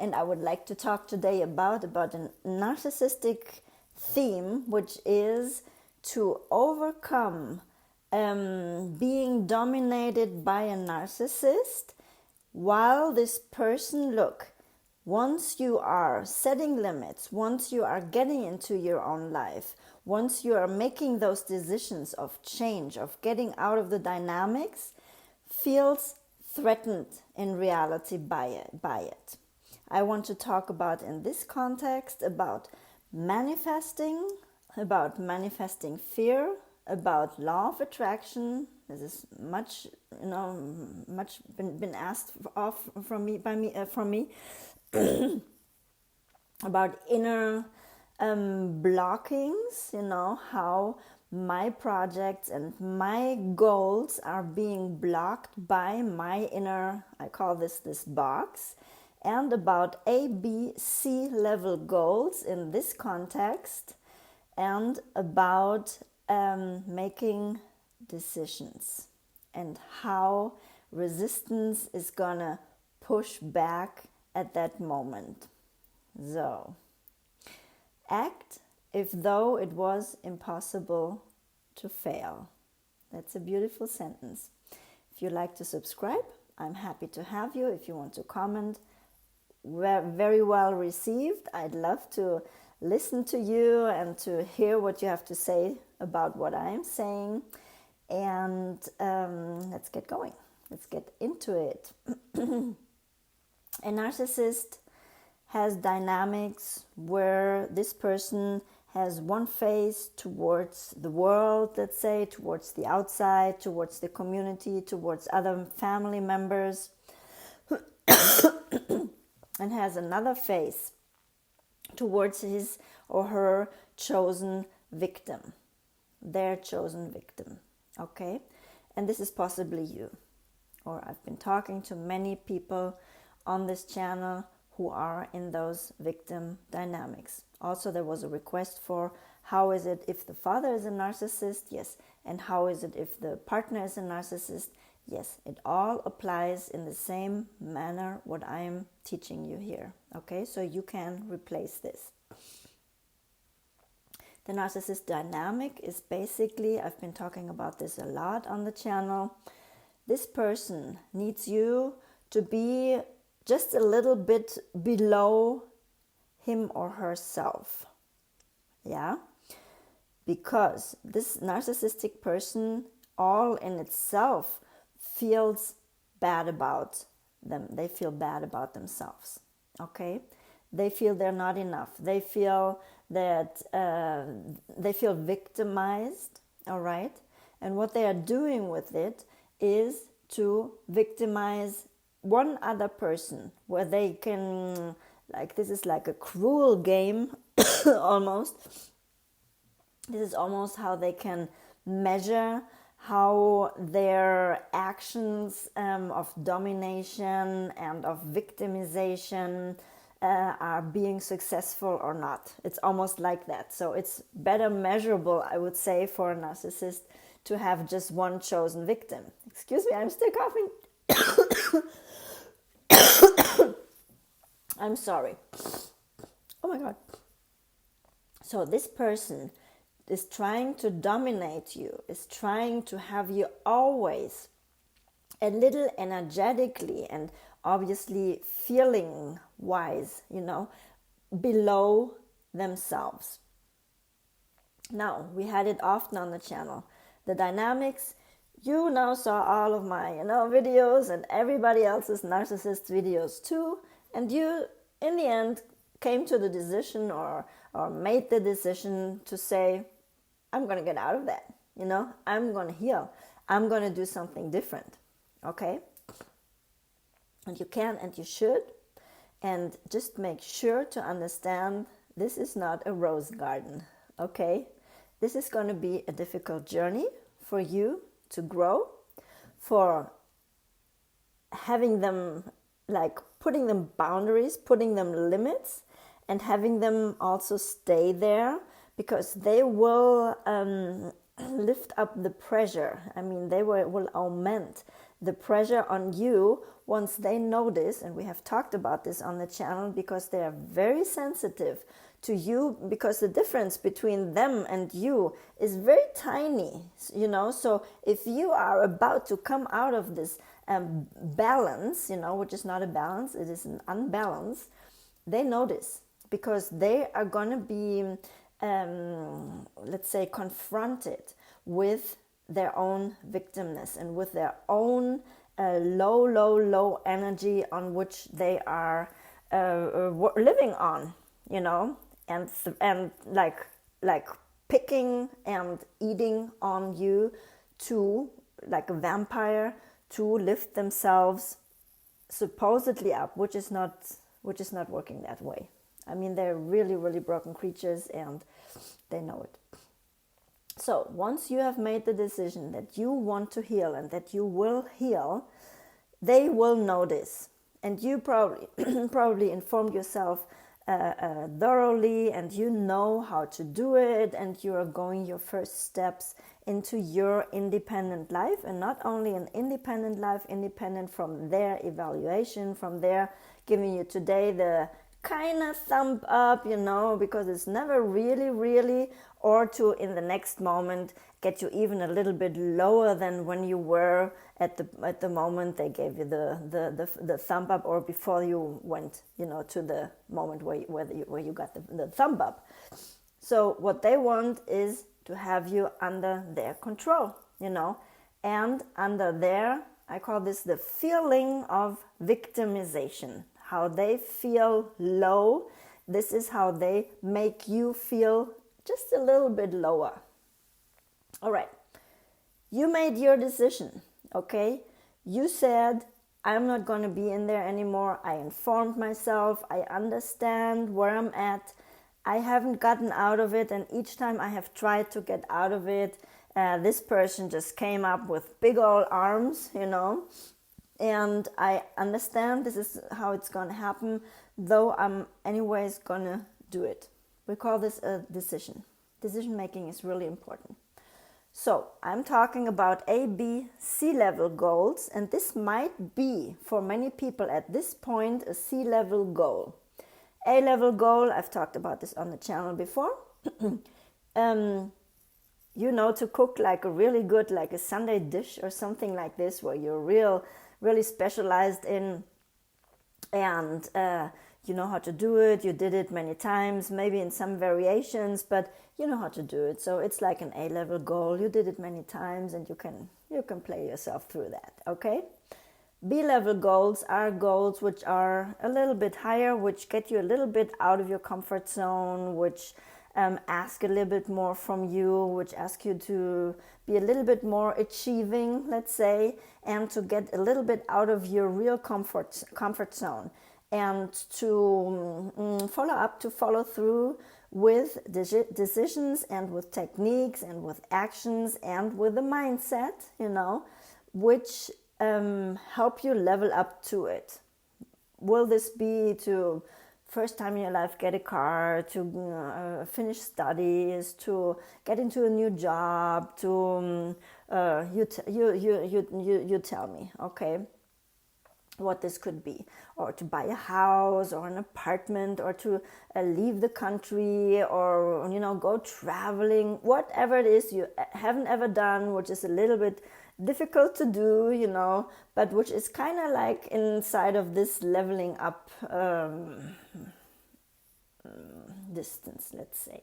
and I would like to talk today about a narcissistic theme, which is to overcome being dominated by a narcissist. While this person, look, once you are setting limits, once you are getting into your own life, once you are making those decisions of change, of getting out of the dynamics, feels threatened in reality by it. I want to talk about, in this context, about manifesting fear, about law of attraction. This is much been asked from me about inner blockings, how my projects and my goals are being blocked by my inner, I call this box, and about A, B, C level goals in this context, and about making decisions and how resistance is gonna push back at that moment. So, act if though it was impossible to fail. That's a beautiful sentence. If you like to subscribe, I'm happy to have you. If you want to comment, very well received. I'd love to listen to you and to hear what you have to say about what I'm saying. And let's get going. Let's get into it. A narcissist has dynamics where this person has one face towards the world, let's say, towards the outside, towards the community, towards other family members, and has another face towards his or her chosen victim, their chosen victim, okay? And this is possibly you. Or I've been talking to many people on this channel who are in those victim dynamics. Also, there was a request for how is it if the father is a narcissist? Yes. And how is it if the partner is a narcissist? Yes. It all applies in the same manner what I'm teaching you here. Okay, so you can replace this. The narcissist dynamic is basically, I've been talking about this a lot on the channel. This person needs you to be just a little bit below him or herself. Yeah? Because this narcissistic person all in itself feels bad about them. They feel bad about themselves. Okay? They feel they're not enough. They feel that they feel victimized. All right? And what they are doing with it is to victimize one other person, where they can, like, this is like a cruel game almost. This is almost how they can measure how their actions of domination and of victimization are being successful or not. It's almost like that. So it's better measurable, I would say, for a narcissist to have just one chosen victim. Excuse me, I'm still coughing. I'm sorry. Oh my God. So this person is trying to dominate you, is trying to have you always a little energetically and obviously feeling wise, below themselves. Now, we had it often on the channel. The dynamics, you now saw all of my, videos and everybody else's narcissist videos too. And you, in the end, came to the decision or made the decision to say, I'm going to get out of that. I'm going to heal. I'm going to do something different. Okay? And you can and you should. And just make sure to understand this is not a rose garden. Okay? This is going to be a difficult journey for you to grow, for having them, like putting them boundaries, putting them limits, and having them also stay there, because they will lift up the pressure. I mean, they will augment the pressure on you once they notice, and we have talked about this on the channel, because they are very sensitive to you, because the difference between them and you is very tiny, so if you are about to come out of this balance, which is not a balance, it is an unbalance, they notice, because they are going to be let's say confronted with their own victimness and with their own low energy on which they are living on, and like picking and eating on you to, like a vampire, to lift themselves supposedly up, which is not working that way. I mean, they're really broken creatures, and they know it. So once you have made the decision that you want to heal and that you will heal, they will notice. And you probably informed yourself thoroughly, and you know how to do it, and you are going your first steps into your independent life, and not only an independent life, independent from their evaluation, from their giving you today the kind of thumb up, because it's never really, or to in the next moment get you even a little bit lower than when you were at the moment they gave you the thumb up, or before you went to the moment where you got the thumb up. So what they want is to have you under their control, and under their, I call this the feeling of victimization. How they feel low, this is how they make you feel just a little bit lower. All right, you made your decision, okay? You said, I'm not going to be in there anymore. I informed myself. I understand where I'm at. I haven't gotten out of it, and each time I have tried to get out of it, this person just came up with big old arms, and I understand this is how it's going to happen, though I'm anyways going to do it. We call this a decision. Decision making is really important. So I'm talking about A, B, C-level goals, and this might be, for many people at this point, a C-level goal. A-level goal, I've talked about this on the channel before. To cook like a really good, like a Sunday dish or something like this, where you're really specialized in, and you know how to do it. You did it many times, maybe in some variations, but you know how to do it. So it's like an A-level goal. You did it many times, and you can play yourself through that, okay? B-level goals are goals which are a little bit higher, which get you a little bit out of your comfort zone, which ask a little bit more from you, which ask you to be a little bit more achieving, let's say, and to get a little bit out of your real comfort zone, and to follow through with decisions and with techniques and with actions and with the mindset, which help you level up to it. Will this be to first time in your life get a car, to finish studies, to get into a new job, to you tell me, okay, what this could be, or to buy a house or an apartment, or to leave the country, or go traveling, whatever it is you haven't ever done, which is a little bit difficult to do, but which is kind of like inside of this leveling up distance, let's say.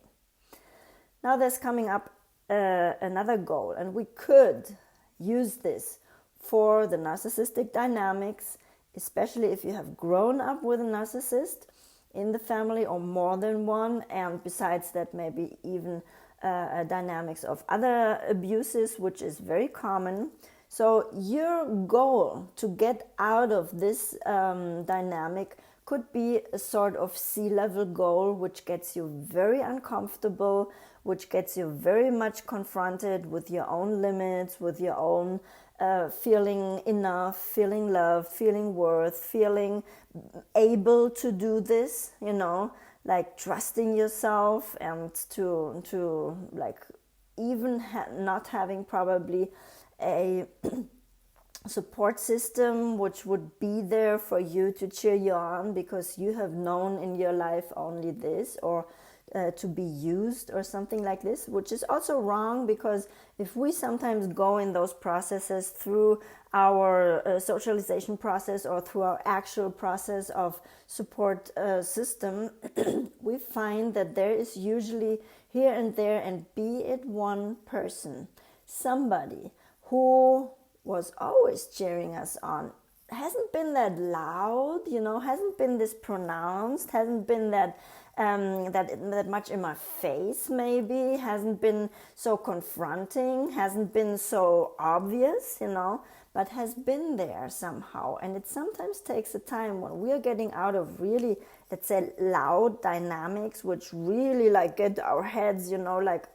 Now there's coming up another goal, and we could use this for the narcissistic dynamics, especially if you have grown up with a narcissist in the family or more than one, and besides that maybe even dynamics of other abuses, which is very common. So your goal to get out of this dynamic could be a sort of C-level goal, which gets you very uncomfortable, which gets you very much confronted with your own limits, with your own feeling enough, feeling loved, feeling worth, feeling able to do this, like trusting yourself, and to like even not having probably a support system which would be there for you to cheer you on because you have known in your life only this, or to be used or something like this, which is also wrong, because if we sometimes go in those processes through our socialization process or through our actual process of support system, we find that there is usually here and there, and be it one person, somebody who was always cheering us on, hasn't been that loud, hasn't been this pronounced, hasn't been that that much in my face, maybe hasn't been so confronting, hasn't been so obvious, but has been there somehow. And it sometimes takes a time when we are getting out of really, let's say, loud dynamics, which really like get our heads, like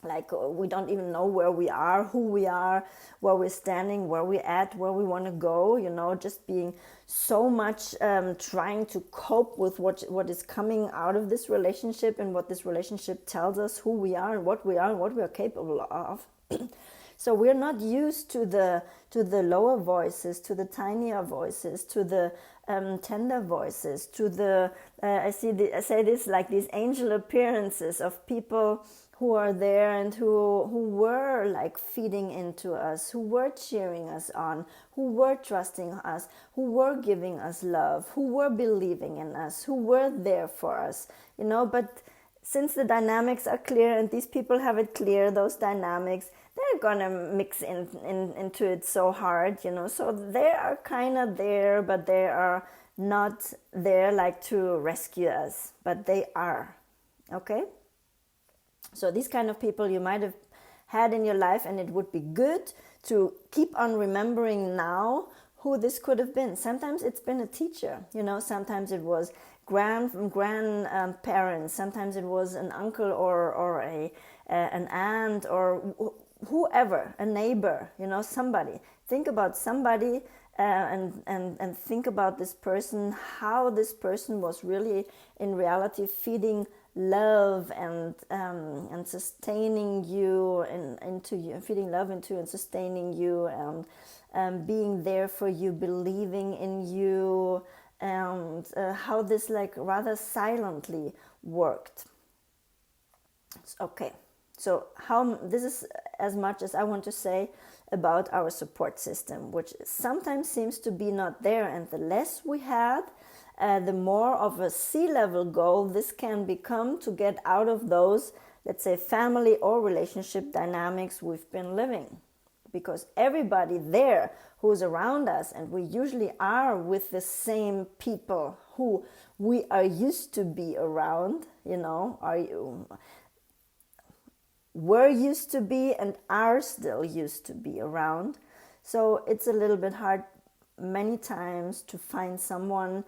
like we don't even know where we are, who we are, where we're standing, where we're at, where we want to go, just being so much trying to cope with what is coming out of this relationship, and what this relationship tells us who we are and what we are and what we are capable of. So we're not used to the lower voices, to the tinier voices, to the tender voices, to the I say this like these angel appearances of people who are there and who were like feeding into us, who were cheering us on, who were trusting us, who were giving us love, who were believing in us, who were there for us, but since the dynamics are clear and these people have it clear, those dynamics, they're gonna mix into it so hard, so they are kind of there, but they are not there like to rescue us, but they are, okay? So these kind of people you might have had in your life, and it would be good to keep on remembering now who this could have been. Sometimes it's been a teacher, sometimes it was grandparents, sometimes it was an uncle or an aunt, or whoever, a neighbor, somebody. Think about somebody and think about this person, how this person was really in reality feeding love and sustaining you into you, feeding love into and sustaining you, and being there for you, believing in you, and how this like rather silently worked. Okay, so how this is as much as I want to say about our support system, which sometimes seems to be not there, and the less we had, the more of a C-level goal this can become to get out of those, let's say, family or relationship dynamics we've been living. Because everybody there who's around us, and we usually are with the same people who we are used to be around, were used to be and are still used to be around. So it's a little bit hard many times to find someone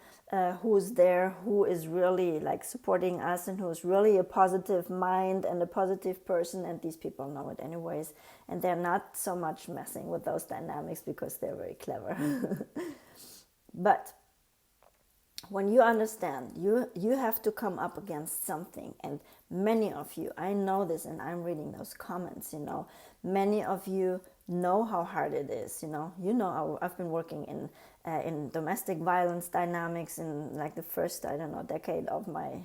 who's there, who is really like supporting us, and who's really a positive mind and a positive person, and these people know it anyways, and they're not so much messing with those dynamics because they're very clever. But when you understand, you have to come up against something, and many of you, I know this, and I'm reading those comments, many of you know how hard it is, I've been working in domestic violence dynamics in like the first, decade of my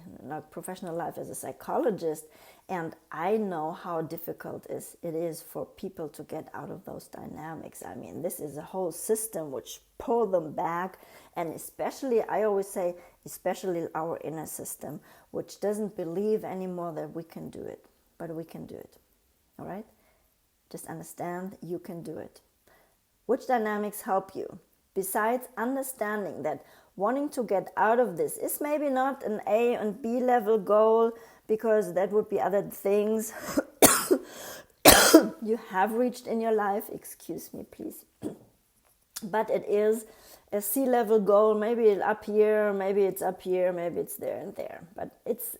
professional life as a psychologist, and I know how difficult it is for people to get out of those dynamics. I mean, this is a whole system which pull them back, and especially, I always say, especially our inner system, which doesn't believe anymore that we can do it, but we can do it, all right? Just understand you can do it. Which dynamics help you? Besides understanding that wanting to get out of this is maybe not an A and B level goal, because that would be other things you have reached in your life. Excuse me, please. But it is a C-level goal. Maybe it's up here, maybe it's up here, maybe it's there and there. But it's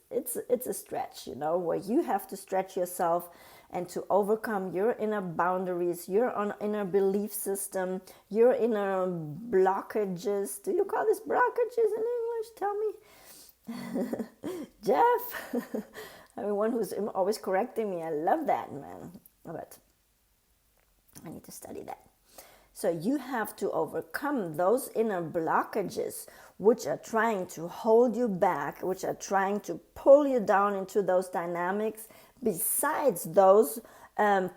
a stretch, where you have to stretch yourself and to overcome your inner boundaries, your inner belief system, your inner blockages. Do you call this blockages in English? Tell me. Jeff, I'm the one who's always correcting me. I love that, man. But I need to study that. So you have to overcome those inner blockages which are trying to hold you back, which are trying to pull you down into those dynamics, besides those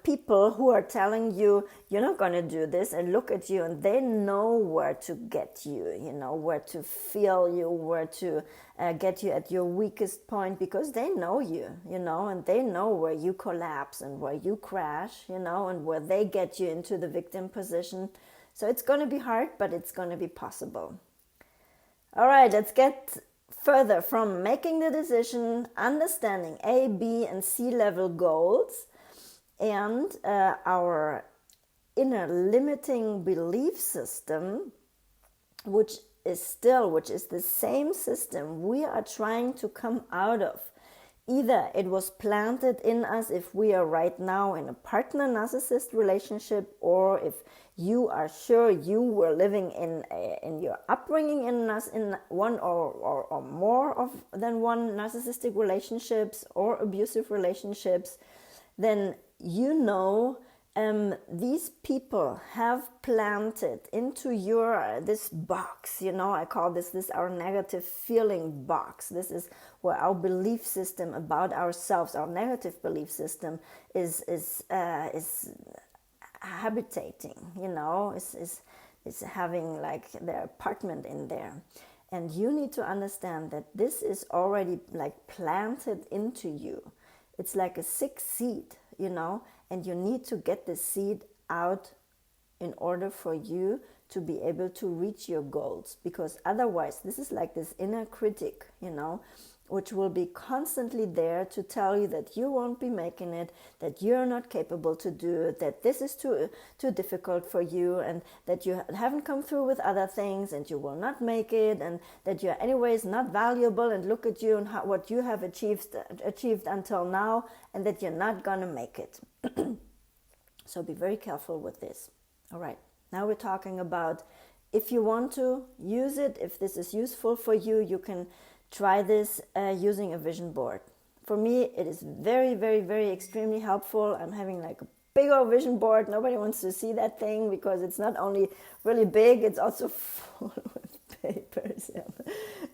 people who are telling you you're not going to do this, and look at you and they know where to get you, where to feel you, where to get you at your weakest point, because they know you, and they know where you collapse and where you crash, and where they get you into the victim position. So it's going to be hard, but it's going to be possible. All right, let's get further from making the decision, understanding A, B, and C level goals, and our inner limiting belief system, which is the same system we are trying to come out of. Either it was planted in us if we are right now in a partner narcissist relationship, or if you are sure you were living in your upbringing in one or more than one narcissistic relationships or abusive relationships, then these people have planted into this box, I call this our negative feeling box. This is where our belief system about ourselves, our negative belief system is habitating, is having like their apartment in there. And you need to understand that this is already like planted into you. It's like a sick seed, and you need to get the seed out in order for you to be able to reach your goals. Because otherwise, this is like this inner critic, which will be constantly there to tell you that you won't be making it, that you're not capable to do it, that this is too difficult for you, and that you haven't come through with other things, and you will not make it, and that you're anyways not valuable, and look at you and what you have achieved until now, and that you're not gonna make it. So be very careful with this. All right, now we're talking about if you want to use it, if this is useful for you, you can try this using a vision board. For me, it is very, very, very extremely helpful. I'm having like a big old vision board. Nobody wants to see that thing because it's not only really big, it's also full with papers.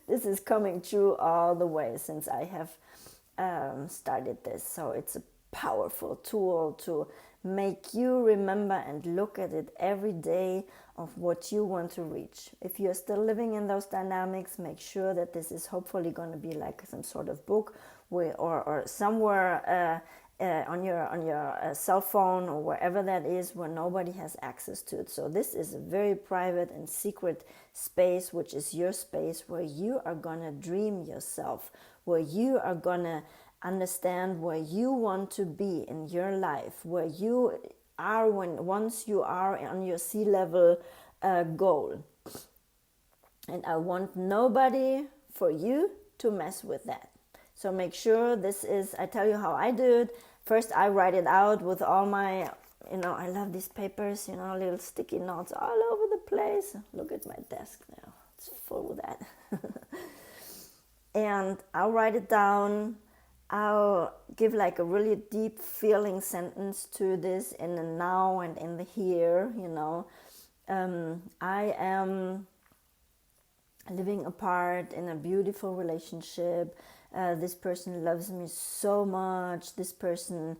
This is coming true all the way since I have started this. So it's a powerful tool to make you remember and look at it every day of what you want to reach. If you're still living in those dynamics, make sure that this is hopefully going to be like some sort of book or somewhere on your cell phone or wherever that is, where nobody has access to it. So this is a very private and secret space, which is your space where you are going to dream yourself, where you are going to understand where you want to be in your life, where you are once you are on your C-level goal. And I want nobody for you to mess with that. So make sure this is, I tell you how I do it. First, I write it out with all my, I love these papers, little sticky notes all over the place. Look at my desk now. It's full with that. And I'll write it down. I'll give like a really deep feeling sentence to this in the now and in the here, I am living apart in a beautiful relationship. This person loves me so much. This person,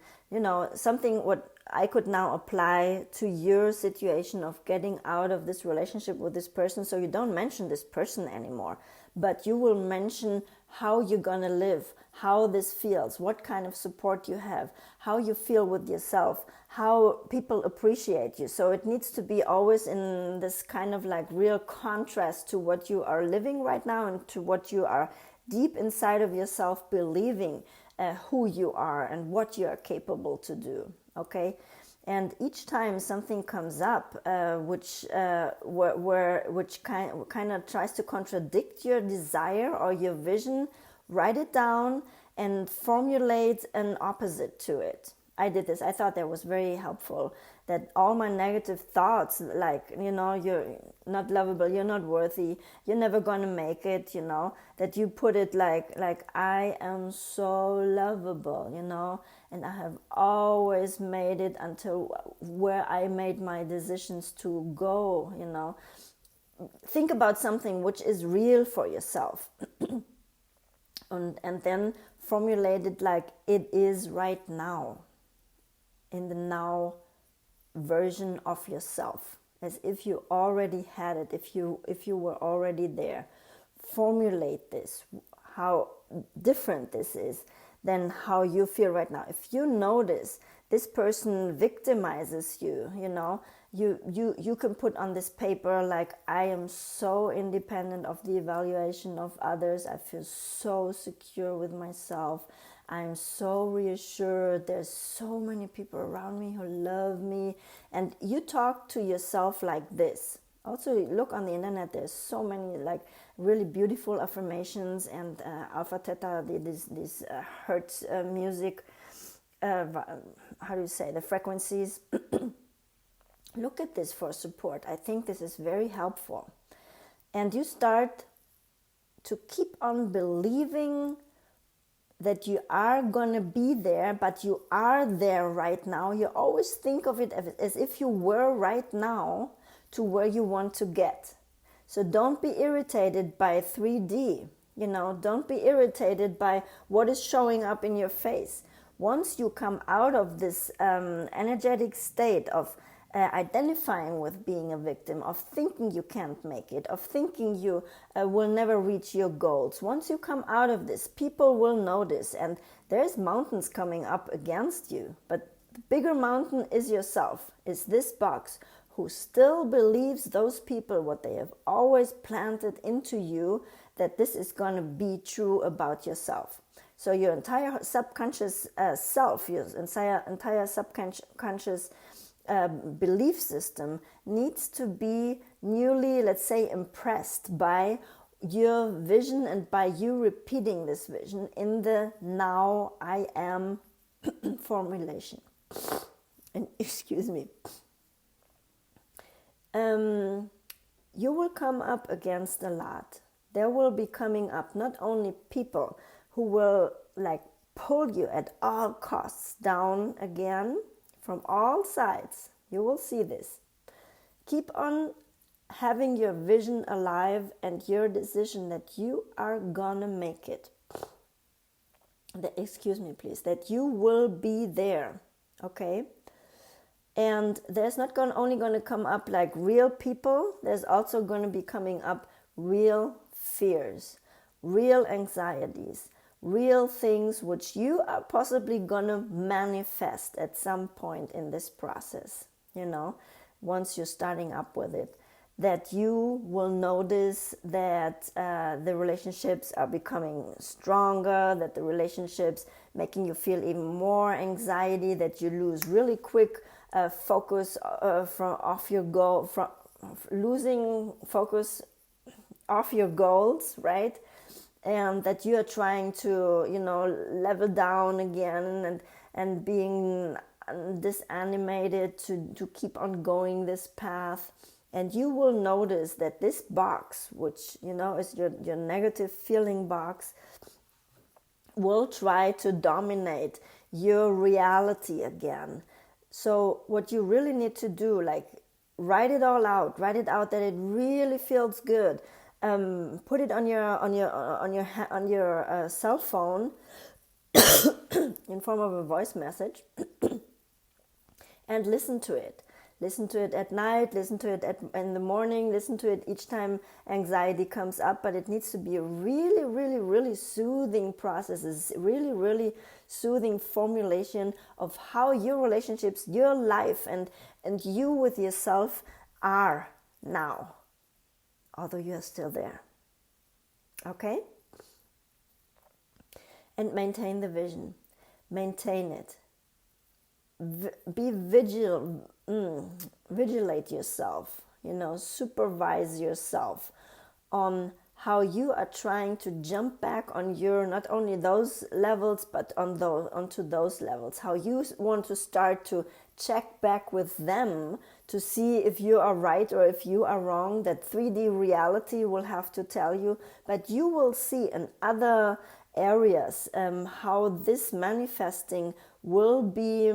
something what I could now apply to your situation of getting out of this relationship with this person. So you don't mention this person anymore, but you will mention how you're going to live, how this feels, what kind of support you have, how you feel with yourself, how people appreciate you. So it needs to be always in this kind of like real contrast to what you are living right now and to what you are deep inside of yourself believing who you are and what you are capable to do, okay? And each time something comes up which kind of tries to contradict your desire or your vision, write it down and formulate an opposite to it. I did this. I thought that was very helpful. that all my negative thoughts, like, you're not lovable, you're not worthy, you're never gonna make it, that you put it like I am so lovable, and I have always made it until where I made my decisions to go, Think about something which is real for yourself. And then formulate it like it is right now, in the now version of yourself, as if you already had it, if you were already there. Formulate this, how different this is than how you feel right now. If you notice this person victimizes you, you can put on this paper like, I am so independent of the evaluation of others. I feel so secure with myself. I'm so reassured. There's so many people around me who love me. And you talk to yourself like this. Also, look on the internet. There's so many like really beautiful affirmations and alpha theta, these hertz music. How do you say, the frequencies? Look at this for support. I think this is very helpful. And you start to keep on believing that you are going to be there, but you are there right now. You always think of it as if you were right now to where you want to get. So don't be irritated by 3D. Don't be irritated by what is showing up in your face. Once you come out of this energetic state of identifying with being a victim, of thinking you can't make it, of thinking you will never reach your goals. Once you come out of this, people will notice, and there's mountains coming up against you. But the bigger mountain is yourself, is this box who still believes those people, what they have always planted into you, that this is going to be true about yourself. So your entire subconscious self, your entire subconscious belief system needs to be newly, let's say, impressed by your vision and by you repeating this vision in the now I am formulation. And excuse me. You will come up against a lot. There will be coming up not only people who will like pull you at all costs down again from all sides. You will see this. Keep on having your vision alive and your decision that you are gonna make it. Excuse me, please. That you will be there, okay? And there's not only going to come up like real people, there's also going to be coming up real fears, real anxieties, real things which you are possibly going to manifest at some point in this process, once you're starting up with it. That you will notice that the relationships are becoming stronger, that the relationships making you feel even more anxiety, that you lose really quick focus off your goal, from losing focus off your goals, right? And that you are trying to, level down again and being disanimated to keep on going this path. And you will notice that this box, which, is your negative feeling box, will try to dominate your reality again. So what you really need to do, like, write it all out. Write it out that it really feels good. Put it on your cell phone in form of a voice message, and listen to it. Listen to it at night, listen to it in the morning, listen to it each time anxiety comes up, but it needs to be a really, really, really soothing process, a really, really soothing formulation of how your relationships, your life, and you with yourself are now, although you are still there. Okay? And maintain the vision. Maintain it. Be vigilant. Vigilate yourself, supervise yourself on how you are trying to jump back on your, not only those levels, but onto those levels, how you want to start to check back with them to see if you are right or if you are wrong. That 3D reality will have to tell you, but you will see in other areas how this manifesting will be,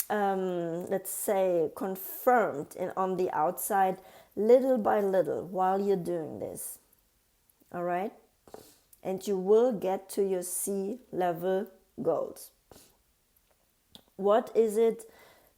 let's say, confirmed on the outside, little by little, while you're doing this. All right? And you will get to your C-level goals. What is it?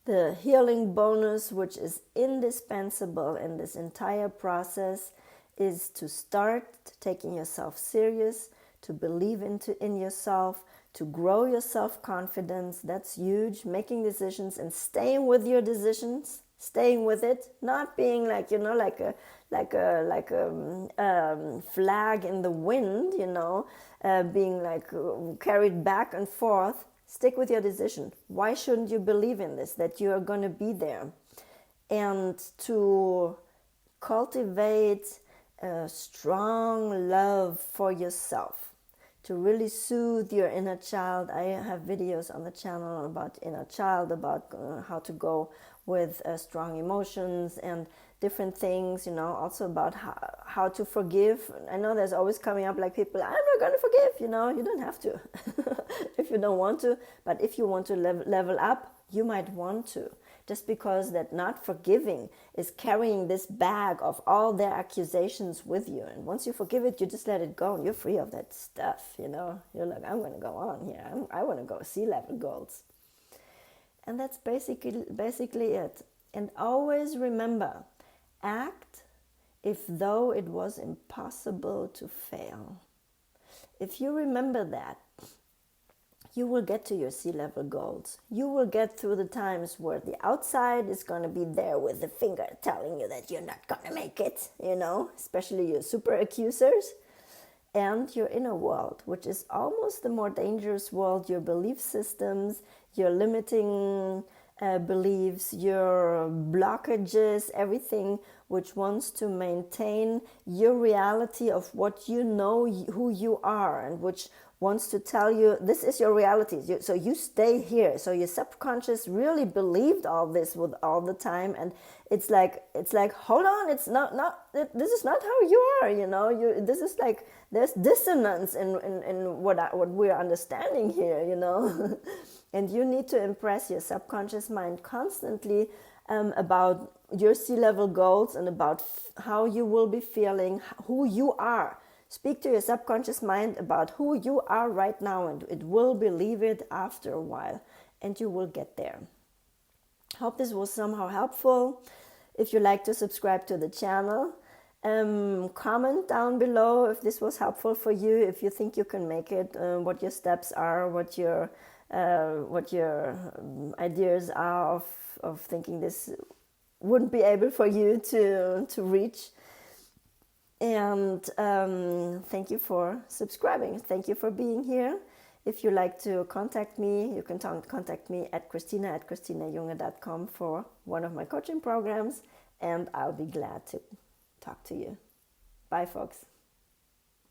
The healing bonus, which is indispensable in this entire process, is to start taking yourself serious, to believe in yourself, to grow your self-confidence. That's huge. Making decisions and staying with your decisions, staying with it, not being like, like a flag in the wind, being like carried back and forth. Stick with your decision. Why shouldn't you believe in this, that you are going to be there? And to cultivate a strong love for yourself, to really soothe your inner child. I have videos on the channel about inner child, about how to go with strong emotions and different things, also about how to forgive. I know there's always coming up like people, I'm not going to forgive, you don't have to if you don't want to, but if you want to level up, you might want to. Just because that not forgiving is carrying this bag of all their accusations with you. And once you forgive it, you just let it go and you're free of that stuff, You're like, I'm going to go on here. I want to go C-level goals. And that's basically it. And always remember, act if though it was impossible to fail. If you remember that, you will get to your C-level goals. You will get through the times where the outside is going to be there with the finger telling you that you're not going to make it, especially your super accusers, and your inner world, which is almost the more dangerous world, your belief systems, your limiting beliefs, your blockages, everything which wants to maintain your reality of what you know, who you are, and which wants to tell you this is your reality. So you stay here. So your subconscious really believed all this with all the time, and it's like hold on, it's not this is not how you are. This is like there's dissonance in what we're understanding here. And you need to impress your subconscious mind constantly about your C-level goals and about how you will be feeling, who you are. Speak to your subconscious mind about who you are right now, and it will believe it after a while, and you will get there. Hope this was somehow helpful. If you like to subscribe to the channel, comment down below if this was helpful for you, if you think you can make it, what your steps are, what your ideas are of thinking this wouldn't be able for you to reach. And thank you for subscribing. Thank you for being here. If you like to contact me, you can contact me at christinajunge.com for one of my coaching programs, and I'll be glad to talk to you. Bye, folks.